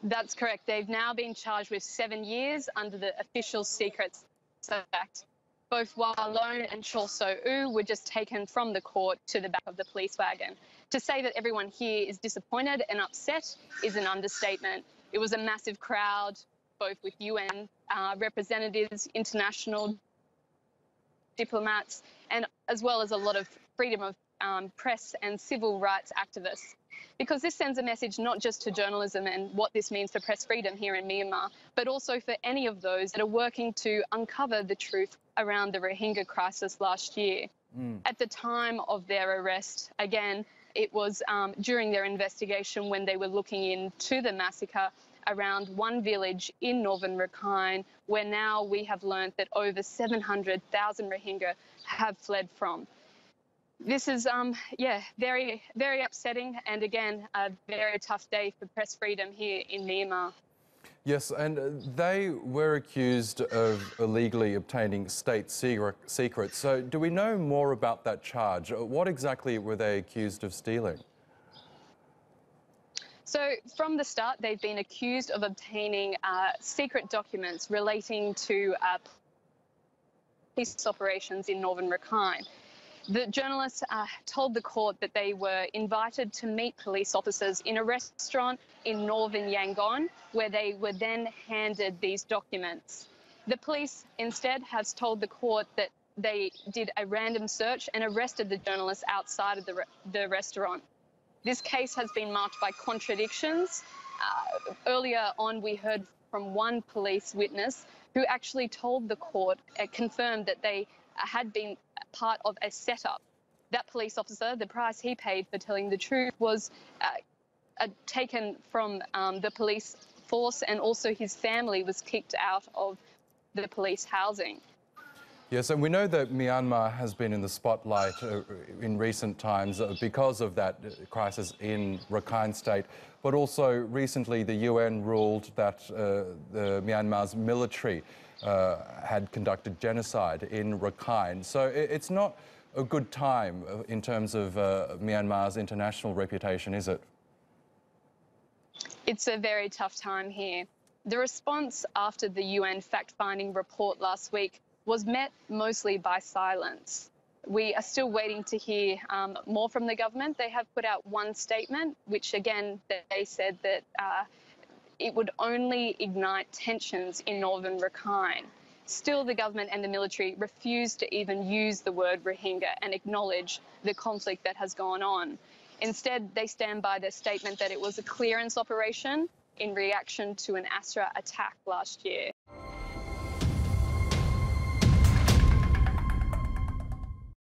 That's correct. They've now been charged with 7 years under the Official Secrets Act. Both Walone and Chol So-u were just taken from the court to the back of the police wagon. To say that everyone here is disappointed and upset is an understatement. It was a massive crowd, both with UN representatives, international diplomats, and as well as a lot of freedom of press and civil rights activists. Because this sends a message not just to journalism and what this means for press freedom here in Myanmar, but also for any of those that are working to uncover the truth around the Rohingya crisis last year. At the time of their arrest, again, it was during their investigation when they were looking into the massacre around one village in northern Rakhine, where now we have learnt that over 700,000 Rohingya have fled from. This is, very, very upsetting, and again, a very tough day for press freedom here in Myanmar. Yes, and they were accused of illegally obtaining state secrets. So do we know more about that charge? What exactly were they accused of stealing? So from the start, they've been accused of obtaining secret documents relating to police operations in northern Rakhine. The journalists told the court that they were invited to meet police officers in a restaurant in northern Yangon, where they were then handed these documents. The police instead has told the court that they did a random search and arrested the journalists outside of the restaurant. This case has been marked by contradictions. Earlier on, we heard from one police witness who actually told the court, confirmed that they had been part of a setup. That police officer, the price he paid for telling the truth was taken from the police force, and also his family was kicked out of the police housing. Yes, and we know that Myanmar has been in the spotlight in recent times because of that crisis in Rakhine State, but also recently the UN ruled that Myanmar's military had conducted genocide in Rakhine. So it's not a good time in terms of Myanmar's international reputation, is it? It's a very tough time here. The response after the UN fact-finding report last week was met mostly by silence. We are still waiting to hear more from the government. They have put out one statement, which again, they said that it would only ignite tensions in northern Rakhine. Still, the government and the military refuse to even use the word Rohingya and acknowledge the conflict that has gone on. Instead, they stand by their statement that it was a clearance operation in reaction to an Astra attack last year.